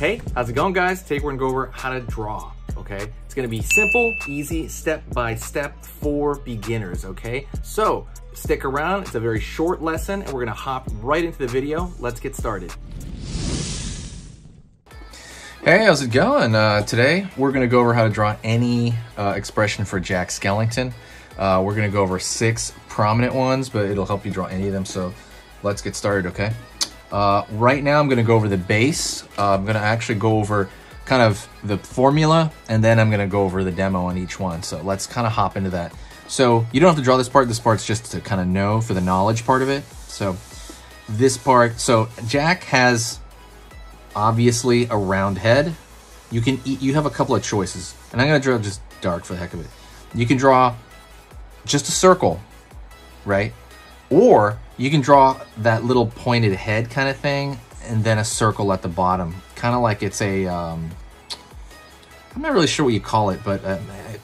Hey, how's it going, guys? Today we're gonna go over how to draw, okay? It's gonna be simple, easy, step-by-step for beginners, okay? So stick around, it's a very short lesson and we're gonna hop right into the video. Let's get started. Hey, how's it going? Today we're gonna go over how to draw any expression for Jack Skellington. We're gonna go over 6 prominent ones, but it'll help you draw any of them, so let's get started, okay? Right now I'm going to go over the base. I'm going to actually go over kind of the formula, and then I'm going to go over the demo on each one. So let's kind of hop into that. So you don't have to draw this part. This part's just to kind of know for the knowledge part of it. So this part, so Jack has obviously a round head. You have a couple of choices, and I'm going to draw just dark for the heck of it. You can draw just a circle, right? Or you can draw that little pointed head kind of thing and then a circle at the bottom. Kind of like it's a, I'm not really sure what you call it, but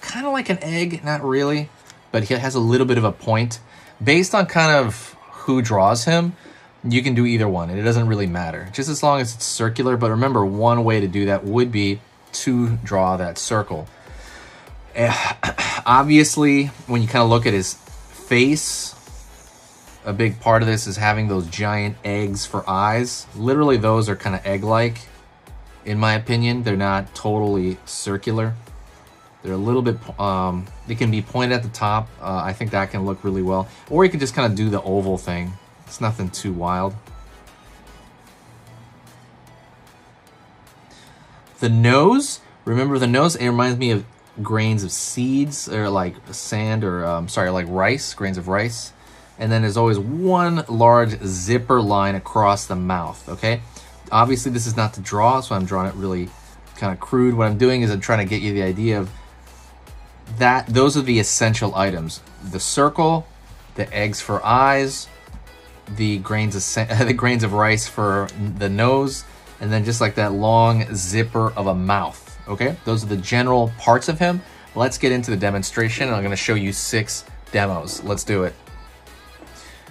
kind of like an egg, not really. But it has a little bit of a point. Based on kind of who draws him, you can do either one. And it doesn't really matter, just as long as it's circular. But remember, one way to do that would be to draw that circle. Obviously, when you kind of look at his face, a big part of this is having those giant eggs for eyes. Literally, those are kind of egg-like, in my opinion. They're not totally circular. They're a little bit, they can be pointed at the top. I think that can look really well. Or you can just kind of do the oval thing. It's nothing too wild. The nose, remember the nose, it reminds me of grains of seeds, or like sand, or sorry, like rice, grains of rice. And then there's always one large zipper line across the mouth, okay? Obviously, this is not to draw, so I'm drawing it really kind of crude. What I'm doing is I'm trying to get you the idea of that. Those are the essential items. The circle, the eggs for eyes, the grains of rice for the nose, and then just like that long zipper of a mouth, okay? Those are the general parts of him. Let's get into the demonstration, and I'm gonna show you 6 demos. Let's do it.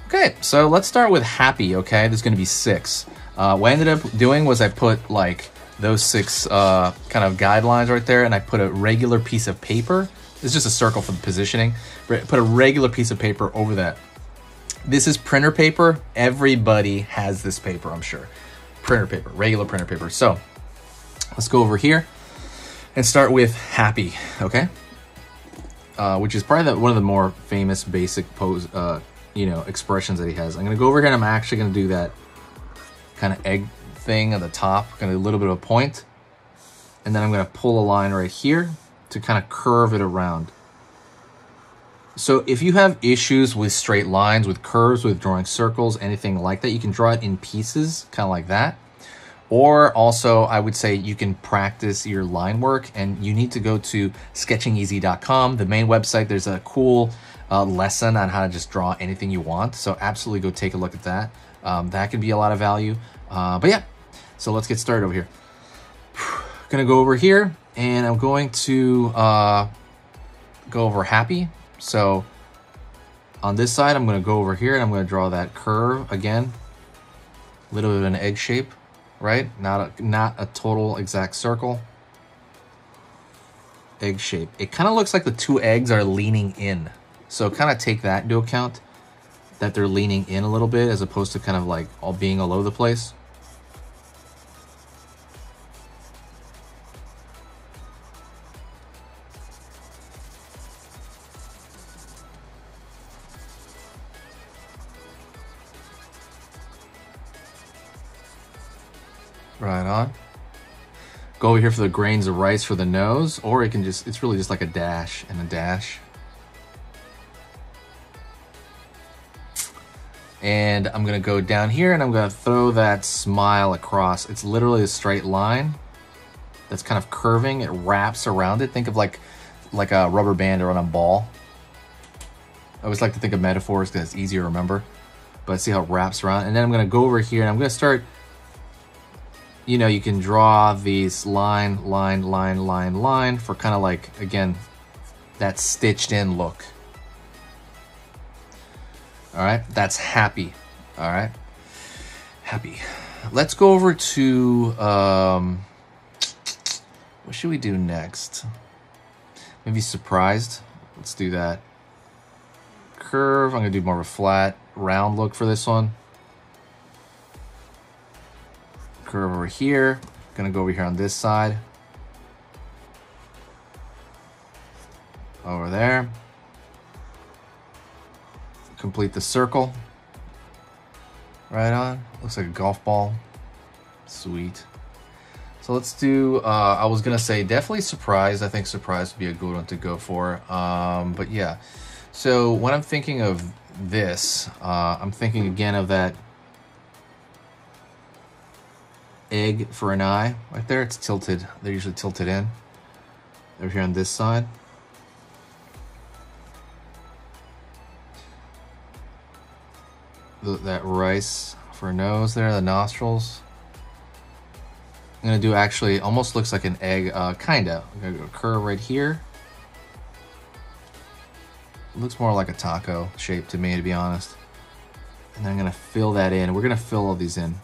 Okay, so let's start with happy, okay? There's gonna be 6. What I ended up doing was I put like those 6 kind of guidelines right there, and I put a regular piece of paper. It's just a circle for the positioning. Put a regular piece of paper over that. This is printer paper. Everybody has this paper, I'm sure. Printer paper, regular printer paper. So let's go over here and start with happy, okay? Which is probably one of the more famous basic pose, expressions that he has. I'm gonna go over here and I'm actually gonna do that kind of egg thing at the top, gonna do a little bit of a point, and then I'm gonna pull a line right here to kind of curve it around. So if you have issues with straight lines, with curves, with drawing circles, anything like that, you can draw it in pieces, kind of like that. Or also, I would say you can practice your line work, and you need to go to sketchingeasy.com, the main website. There's a cool lesson on how to just draw anything you want. So absolutely go take a look at that. That could be a lot of value. But yeah, so let's get started over here. Gonna go over here, and I'm going to go over happy. So on this side, I'm gonna go over here and I'm gonna draw that curve again. A little bit of an egg shape, right? Not a total exact circle. Egg shape. It kind of looks like the 2 eggs are leaning in. So kind of take that into account, that they're leaning in a little bit as opposed to kind of like all being all over the place. Right on. Go over here for the grains of rice for the nose, or it can just, it's really just like a dash and a dash. And I'm gonna go down here and I'm gonna throw that smile across. It's literally a straight line that's kind of curving. It wraps around it. Think of like a rubber band around a ball. I always like to think of metaphors because it's easier to remember. But see how it wraps around. And then I'm gonna go over here and I'm gonna start, you can draw these line for kind of like, again, that stitched in look. All right, that's happy. All right, happy. Let's go over to What should we do next? Maybe surprised. Let's do that. Curve. I'm gonna do more of a flat, round look for this one. Curve over here. Gonna go over here on this side. Over there. Complete the circle. Right on. Looks like a golf ball. Sweet. So let's do, I was gonna say definitely surprise. I think surprise would be a good one to go for. But yeah. So when I'm thinking of this, I'm thinking again of that egg for an eye. Right there, it's tilted. They're usually tilted in. Over here on this side. That rice for a nose there, the nostrils. I'm gonna do actually, almost looks like an egg, kinda. I'm gonna go curve right here. Looks more like a taco shape to me, to be honest. And then I'm gonna fill that in. We're gonna fill all these in.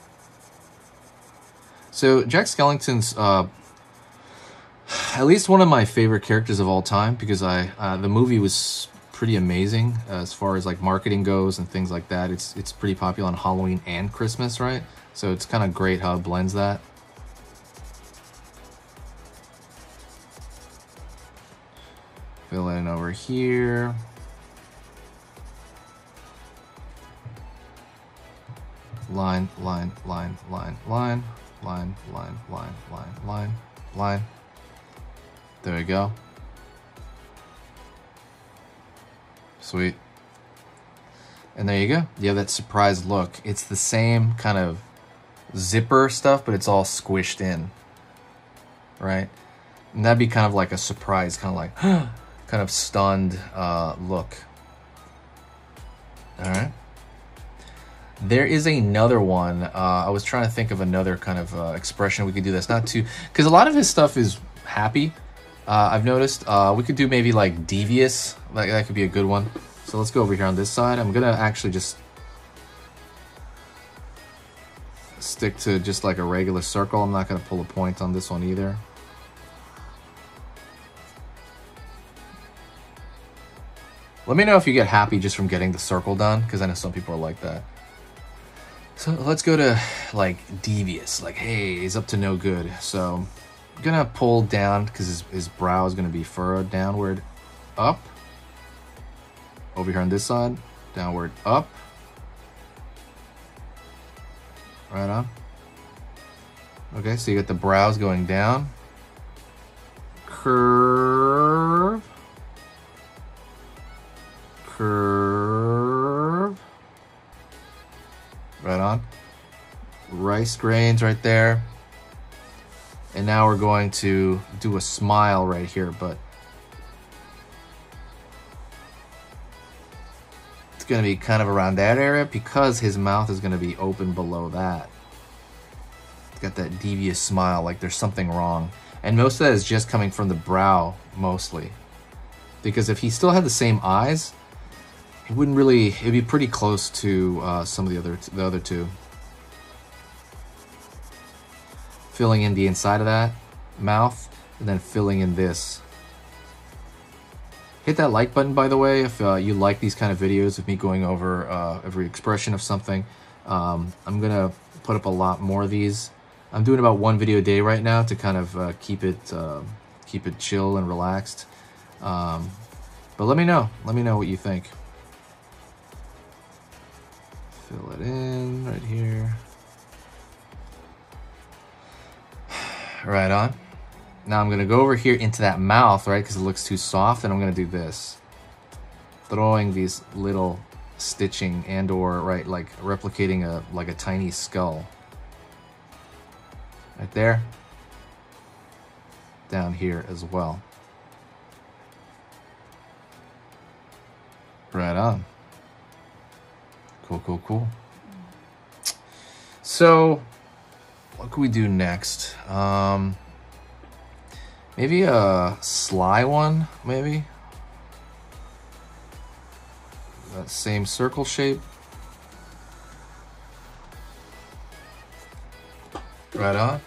So Jack Skellington's at least one of my favorite characters of all time, because the movie was pretty amazing as far as like marketing goes and things like that. It's pretty popular on Halloween and Christmas, right? So it's kind of great how it blends that. Fill in over here. Line, line, line, line, line, line, line, line, line, line, line. There we go. Sweet. And there you go. You have that surprise look. It's the same kind of zipper stuff, but it's all squished in. Right? And that'd be kind of like a surprise, kind of like, kind of stunned look. All right. There is another one. I was trying to think of another kind of expression we could do that's not too... Because a lot of his stuff is happy, I've noticed. We could do maybe like Devious. Like, that could be a good one. So let's go over here on this side. I'm going to actually just stick to just like a regular circle. I'm not going to pull a point on this one either. Let me know if you get happy just from getting the circle done, because I know some people are like that. So let's go to like Devious, like, hey, he's up to no good. So I'm gonna pull down because his brow is gonna be furrowed downward, up. Over here on this side, downward, up. Right on. Okay, so you got the brows going down. Curve. Curve. Right on. Rice grains right there. And now we're going to do a smile right here, but it's going to be kind of around that area because his mouth is going to be open below that. It's got that devious smile, like there's something wrong. And most of that is just coming from the brow, mostly. Because if he still had the same eyes, it wouldn't really, it'd be pretty close to some of the other two. Filling in the inside of that mouth, and then filling in this. Hit that like button, by the way, if you like these kind of videos of me going over every expression of something. I'm gonna put up a lot more of these. I'm doing about one video a day right now to kind of keep it chill and relaxed. But let me know what you think. Fill it in right here. Right on. Now I'm gonna go over here into that mouth, right, because it looks too soft, and I'm gonna do this. Throwing these little stitching and or, right, like replicating a tiny skull. Right there. Down here as well. Right on. Cool, cool, cool. So, what can we do next? Maybe a Sly one, maybe? That same circle shape. Right on.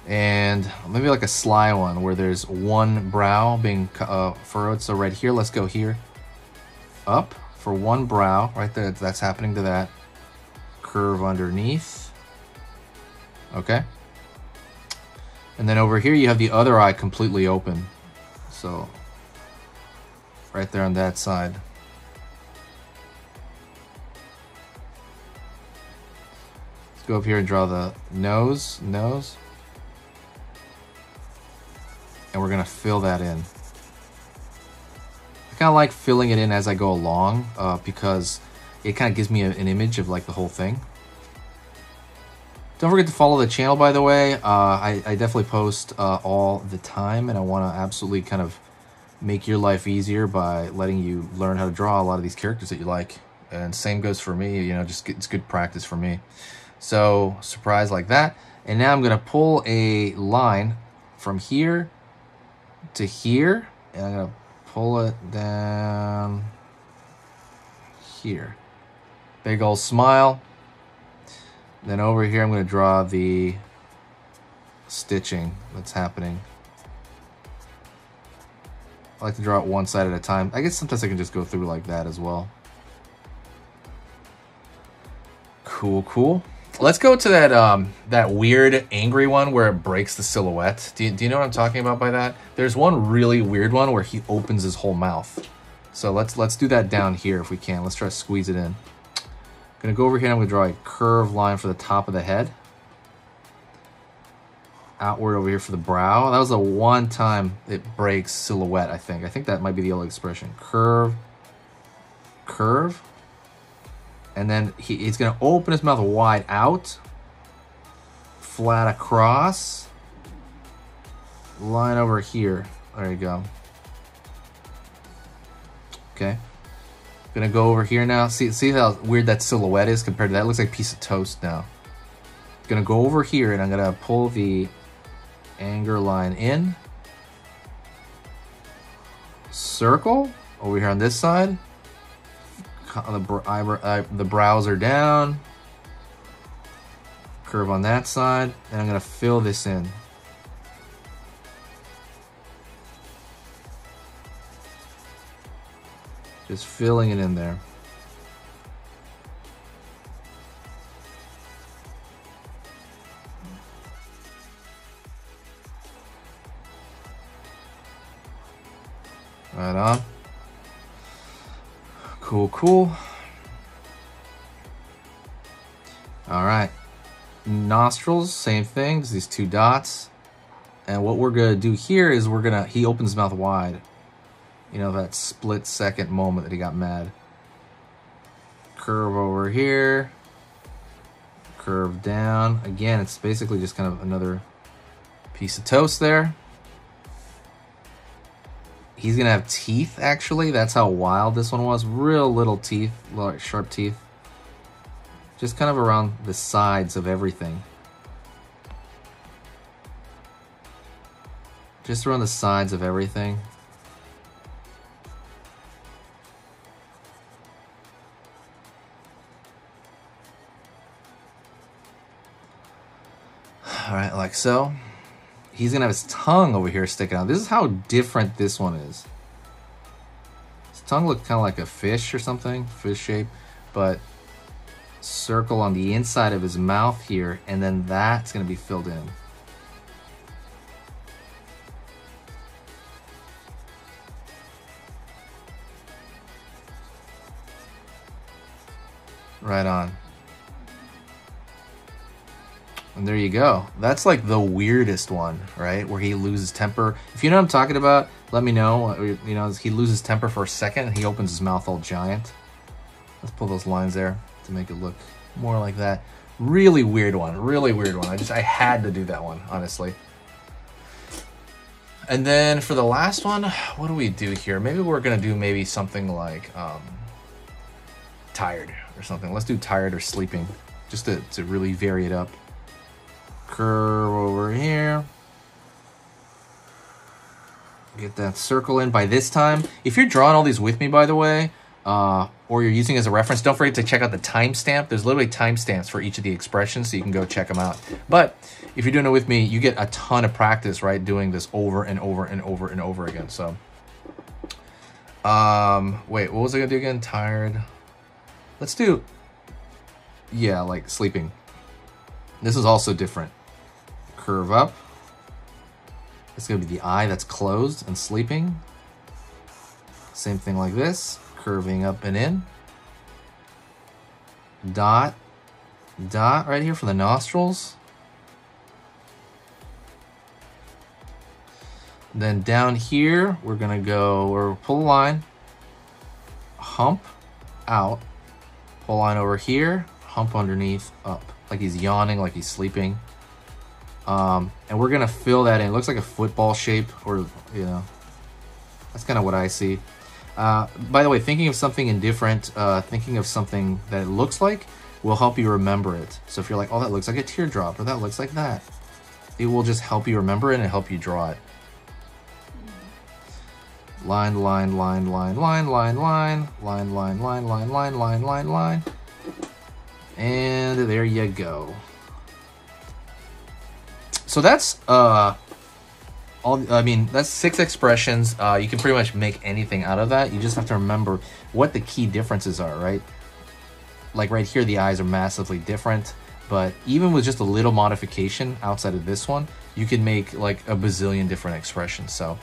And maybe like a Sly one where there's one brow being furrowed. So right here, let's go here. Up for one brow, right there, that's happening to that. Curve underneath. Okay. And then over here you have the other eye completely open. So right there on that side. Let's go up here and draw the nose. And we're gonna fill that in. I kind of like filling it in as I go along because it kind of gives me an image of like the whole thing. Don't forget to follow the channel, by the way. I definitely post all the time, and I want to absolutely kind of make your life easier by letting you learn how to draw a lot of these characters that you like. And same goes for me, you know, just it's good practice for me. So, surprise like that. And now I'm going to pull a line from here to here, and I'm going to pull it down here. Big old smile. Then over here, I'm going to draw the stitching that's happening. I like to draw it one side at a time. I guess sometimes I can just go through like that as well. Cool. Let's go to that that weird angry one where it breaks the silhouette. Do you know what I'm talking about by that? There's one really weird one where he opens his whole mouth. So let's do that down here if we can. Let's try to squeeze it in. I'm gonna go over here and I'm gonna draw a curved line for the top of the head. Outward over here for the brow. That was the one time it breaks silhouette, I think. I think that might be the old expression. Curve. And then he's going to open his mouth wide out. Flat across. Line over here. There you go. Okay. Gonna go over here now. See how weird that silhouette is compared to that? It looks like a piece of toast now. Gonna go over here and I'm gonna pull the anger line in. Circle over here on this side. The brows are down. Curve on that side. And I'm gonna fill this in. Just filling it in there. Right on. Cool. All right. Nostrils, same thing. These two dots. And what we're gonna do here is he opens his mouth wide. You know, that split second moment that he got mad. Curve over here. Curve down. Again, it's basically just kind of another piece of toast there. He's gonna have teeth, actually. That's how wild this one was. Real little teeth, little sharp teeth. Just kind of around the sides of everything. Just around the sides of everything. All right, like so. He's gonna have his tongue over here sticking out. This is how different this one is. His tongue looks kind of like a fish or something, fish shape, but circle on the inside of his mouth here, and then that's gonna be filled in. Right on. And there you go. That's like the weirdest one, right? Where he loses temper. If you know what I'm talking about, let me know. You know, he loses temper for a second and he opens his mouth all giant. Let's pull those lines there to make it look more like that. Really weird one. Really weird one. I had to do that one, honestly. And then for the last one, what do we do here? Maybe we're gonna do something like tired or something. Let's do tired or sleeping, just to really vary it up. Curve over here. Get that circle in. By this time, if you're drawing all these with me, by the way, or you're using as a reference, don't forget to check out the timestamp. There's literally timestamps for each of the expressions, so you can go check them out. But if you're doing it with me, you get a ton of practice, right? Doing this over and over and over and over again. So, wait, what was I gonna do again? Tired. Let's do, yeah, like sleeping. This is also different. Curve up. It's gonna be the eye that's closed and sleeping. Same thing like this, curving up and in. Dot, dot right here for the nostrils. Then down here, we're gonna go, or pull a line, hump out, pull a line over here, hump underneath, up. Like he's yawning, like he's sleeping. And we're gonna fill that in. It looks like a football shape, or, you know, that's kind of what I see. By the way, thinking of something indifferent, thinking of something that it looks like will help you remember it. So if you're like, oh, that looks like a teardrop, or that looks like that, it will just help you remember it and help you draw it. Line, line, line, line, line, line, line, line, line, line, line, line, line, line, line. And there you go. So that's that's 6 expressions. You can pretty much make anything out of that. You just have to remember what the key differences are, right? Like right here, the eyes are massively different, but even with just a little modification outside of this one, you can make like a bazillion different expressions. So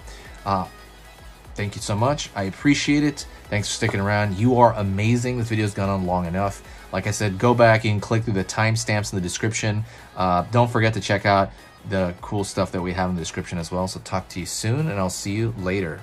thank you so much. I appreciate it. Thanks for sticking around. You are amazing. This video's gone on long enough. Like I said, go back and click through the timestamps in the description. Don't forget to check out the cool stuff that we have in the description as well. So talk to you soon, and I'll see you later.